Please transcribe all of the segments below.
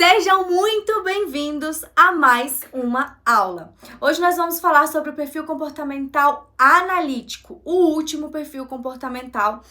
Sejam muito bem-vindos a mais uma aula. Hoje nós vamos falar sobre o perfil comportamental analítico, o último perfil comportamental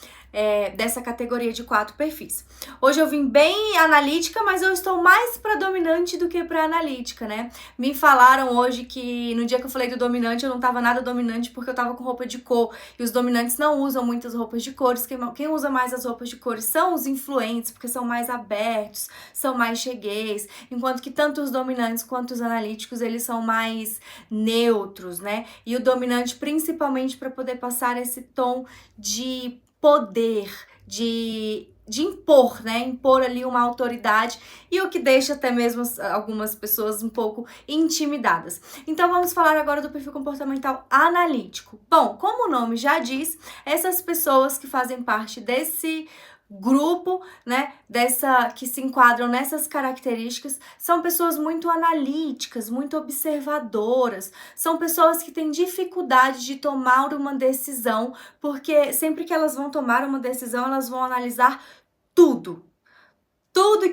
dessa categoria de 4 perfis. Hoje eu vim bem analítica, mas eu estou mais para dominante do que para analítica, né? Me falaram hoje que no dia que eu falei do dominante eu não estava nada dominante porque eu estava com roupa de cor e os dominantes não usam muitas roupas de cores. Quem usa mais as roupas de cores são os influentes, porque são mais abertos, são mais cheguês, enquanto que tanto os dominantes quanto os analíticos, eles são mais neutros, né? E o dominante, principalmente para poder passar esse tom de poder, de impor, né? Impor ali uma autoridade, e o que deixa até mesmo algumas pessoas um pouco intimidadas. Então vamos falar agora do perfil comportamental analítico. Bom, como o nome já diz, essas pessoas que fazem parte desse grupo, né, que se enquadram nessas características, são pessoas muito analíticas, muito observadoras, são pessoas que têm dificuldade de tomar uma decisão, porque sempre que elas vão tomar uma decisão, elas vão analisar tudo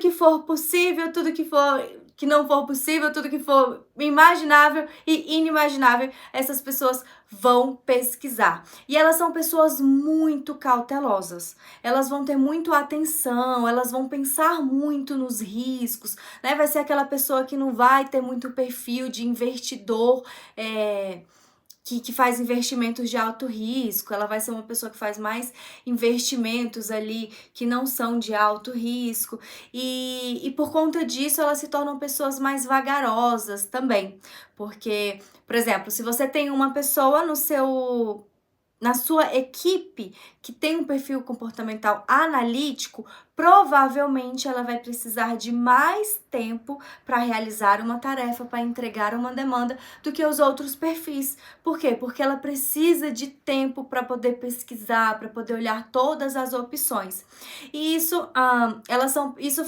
que for possível, tudo que não for possível, tudo que for imaginável e inimaginável, essas pessoas vão pesquisar. E elas são pessoas muito cautelosas. Elas vão ter muito atenção, elas vão pensar muito nos riscos, né? Vai ser aquela pessoa que não vai ter muito perfil de investidor, que faz investimentos de alto risco. Ela vai ser uma pessoa que faz mais investimentos ali que não são de alto risco, e por conta disso elas se tornam pessoas mais vagarosas também, porque, por exemplo, se você tem uma pessoa na sua equipe que tem um perfil comportamental analítico, provavelmente ela vai precisar de mais tempo para realizar uma tarefa, para entregar uma demanda, do que os outros perfis. Por quê? Porque ela precisa de tempo para poder pesquisar, para poder olhar todas as opções. E isso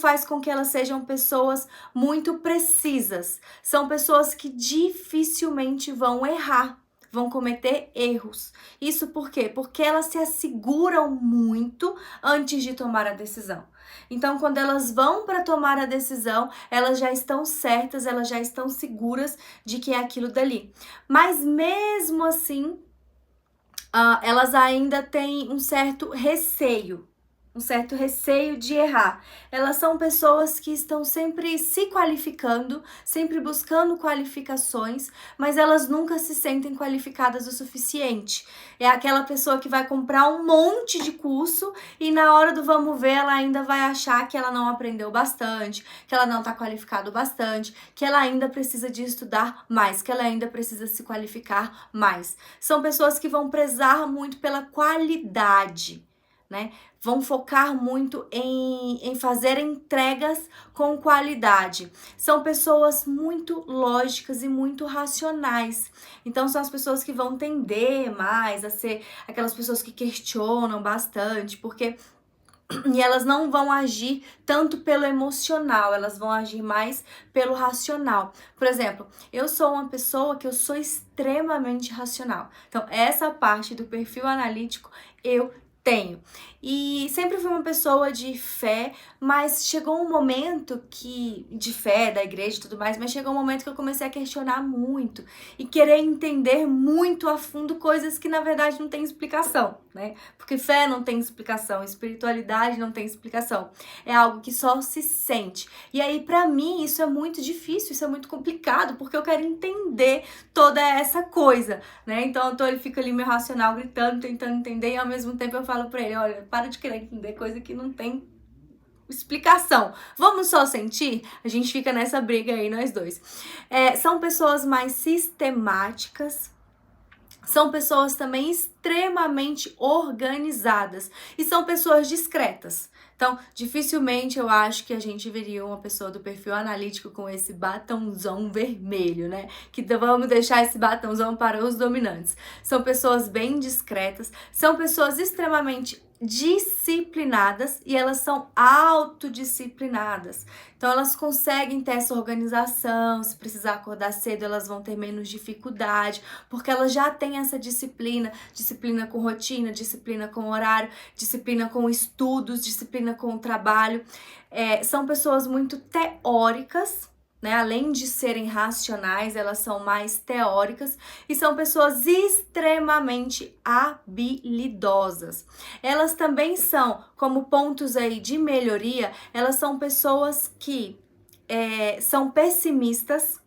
faz com que elas sejam pessoas muito precisas. São pessoas que dificilmente vão errar, vão cometer erros. Isso por quê? Porque elas se asseguram muito antes de tomar a decisão. Então, quando elas vão para tomar a decisão, elas já estão certas, elas já estão seguras de que é aquilo dali. Mas mesmo assim, elas ainda têm um certo receio de errar. Elas são pessoas que estão sempre se qualificando, sempre buscando qualificações, mas elas nunca se sentem qualificadas o suficiente. É aquela pessoa que vai comprar um monte de curso e na hora do vamos ver ela ainda vai achar que ela não aprendeu bastante, que ela não está qualificado bastante, que ela ainda precisa de estudar mais, que ela ainda precisa se qualificar mais. São pessoas que vão prezar muito pela qualidade, né? Vão focar muito em fazer entregas com qualidade. São pessoas muito lógicas e muito racionais. Então, são as pessoas que vão tender mais a ser aquelas pessoas que questionam bastante, e elas não vão agir tanto pelo emocional, elas vão agir mais pelo racional. Por exemplo, eu sou uma pessoa que eu sou extremamente racional. Então, essa parte do perfil analítico eu tenho. E sempre fui uma pessoa de fé, mas chegou um momento de fé, da igreja e tudo mais, mas chegou um momento que eu comecei a questionar muito e querer entender muito a fundo coisas que na verdade não tem explicação, né? Porque fé não tem explicação, espiritualidade não tem explicação. É algo que só se sente. E aí, pra mim, isso é muito difícil, isso é muito complicado, porque eu quero entender toda essa coisa, né? Então, ele fica ali meu racional gritando, tentando entender, e ao mesmo tempo eu falo pra ele, olha, para de querer entender coisa que não tem explicação. Vamos só sentir? A gente fica nessa briga aí, nós dois. São pessoas mais sistemáticas, são pessoas também extremamente organizadas e são pessoas discretas. Então, dificilmente eu acho que a gente veria uma pessoa do perfil analítico com esse batonzão vermelho, né? Que vamos deixar esse batonzão para os dominantes. São pessoas bem discretas, são pessoas extremamente disciplinadas e elas são autodisciplinadas. Então elas conseguem ter essa organização, se precisar acordar cedo, elas vão ter menos dificuldade, porque elas já têm essa disciplina, disciplina com rotina, disciplina com horário, disciplina com estudos, disciplina com o trabalho. São pessoas muito teóricas, né? Além de serem racionais, elas são mais teóricas e são pessoas extremamente habilidosas. Elas também são, como pontos aí de melhoria, elas são pessoas que são pessimistas,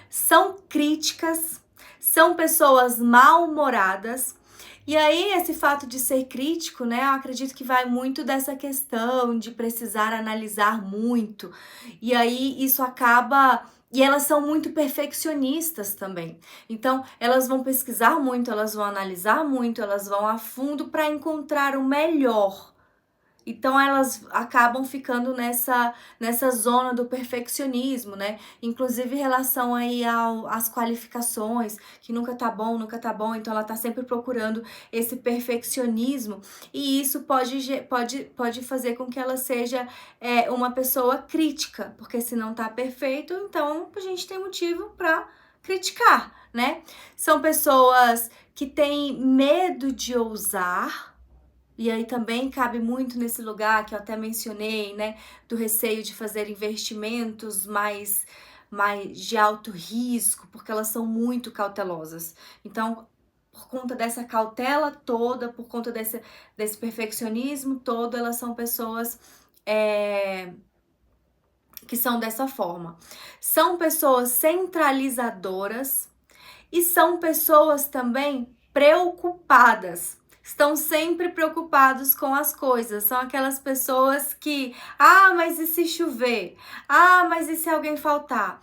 são críticas, são pessoas mal-humoradas. E aí, esse fato de ser crítico, né, eu acredito que vai muito dessa questão de precisar analisar muito. E aí, isso acaba... E elas são muito perfeccionistas também. Então, elas vão pesquisar muito, elas vão analisar muito, elas vão a fundo para encontrar o melhor. Então elas acabam ficando nessa zona do perfeccionismo, né? Inclusive em relação aí às qualificações, que nunca tá bom, então ela tá sempre procurando esse perfeccionismo e isso pode fazer com que ela seja uma pessoa crítica, porque se não tá perfeito, então a gente tem motivo para criticar, né? São pessoas que têm medo de ousar. E aí também cabe muito nesse lugar que eu até mencionei, né? Do receio de fazer investimentos mais de alto risco, porque elas são muito cautelosas. Então, por conta dessa cautela toda, por conta desse perfeccionismo todo, elas são pessoas que são dessa forma. São pessoas centralizadoras e são pessoas também preocupadas. Estão sempre preocupados com as coisas. São aquelas pessoas que, mas e se chover? Mas e se alguém faltar?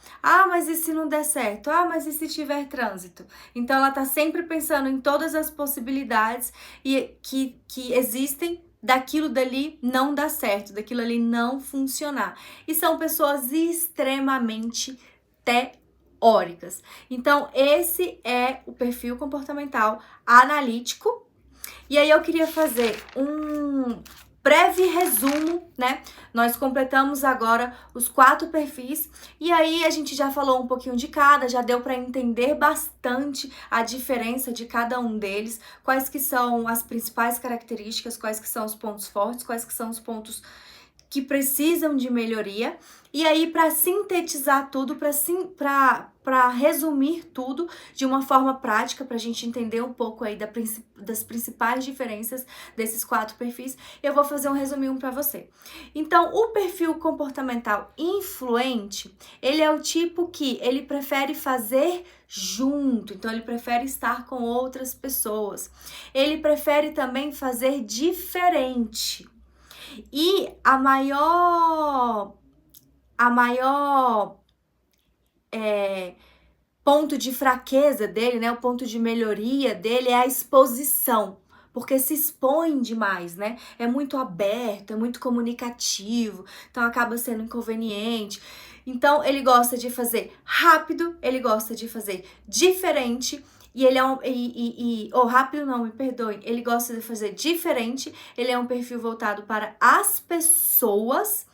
Mas e se não der certo? Mas e se tiver trânsito? Então ela tá sempre pensando em todas as possibilidades que existem daquilo dali não dar certo, daquilo ali não funcionar. E são pessoas extremamente teóricas. Então esse é o perfil comportamental analítico. E aí eu queria fazer um breve resumo, né? Nós completamos agora os 4 perfis e aí a gente já falou um pouquinho de cada, já deu para entender bastante a diferença de cada um deles, quais que são as principais características, quais que são os pontos fortes, quais que são os pontos que precisam de melhoria. E aí, para sintetizar tudo, para resumir tudo de uma forma prática, para a gente entender um pouco aí das principais diferenças desses 4 perfis, eu vou fazer um resuminho para você. Então, o perfil comportamental influente, ele é o tipo que ele prefere fazer junto, então ele prefere estar com outras pessoas. Ele prefere também fazer diferente. E a maior ponto de fraqueza dele, né? O ponto de melhoria dele é a exposição, porque se expõe demais, né? É muito aberto, é muito comunicativo, então acaba sendo inconveniente. Então ele gosta de fazer rápido, ele gosta de fazer diferente. E ele é rápido não, me perdoe. Ele gosta de fazer diferente. Ele é um perfil voltado para as pessoas.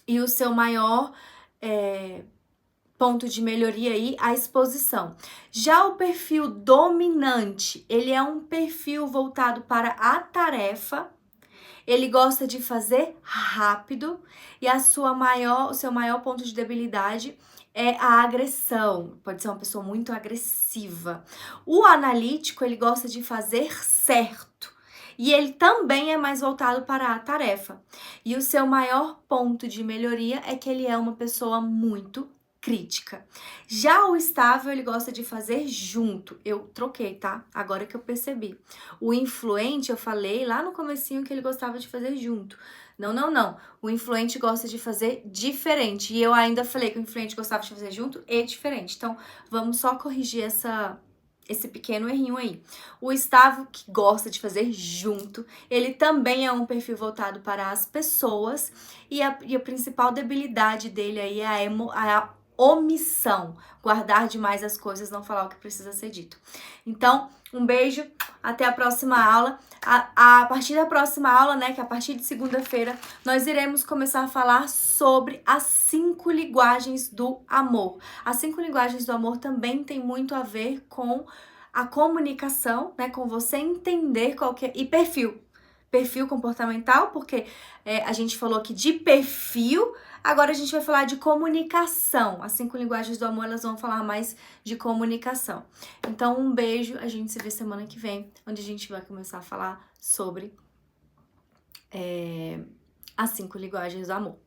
E o seu maior ponto de melhoria aí, a exposição. Já o perfil dominante, ele é um perfil voltado para a tarefa. Ele gosta de fazer rápido. E o seu maior ponto de debilidade é a agressão. Pode ser uma pessoa muito agressiva. O analítico, ele gosta de fazer certo. E ele também é mais voltado para a tarefa. E o seu maior ponto de melhoria é que ele é uma pessoa muito crítica. Já o estável, ele gosta de fazer junto. Eu troquei, tá? Agora que eu percebi. O influente, eu falei lá no comecinho que ele gostava de fazer junto. Não. O influente gosta de fazer diferente. E eu ainda falei que o influente gostava de fazer junto e diferente. Então, vamos só corrigir esse pequeno errinho aí. O estável, que gosta de fazer junto, ele também é um perfil voltado para as pessoas. E a principal debilidade dele aí é a omissão. Guardar demais as coisas, não falar o que precisa ser dito. Então, um beijo, até a próxima aula. A partir da próxima aula, né, que é a partir de segunda-feira, nós iremos começar a falar sobre as 5 linguagens do amor. As 5 linguagens do amor também tem muito a ver com a comunicação, né, com você entender qual que é, e perfil comportamental, porque a gente falou aqui de perfil, agora a gente vai falar de comunicação. As 5 linguagens do amor, elas vão falar mais de comunicação. Então, um beijo, a gente se vê semana que vem, onde a gente vai começar a falar sobre as 5 linguagens do amor.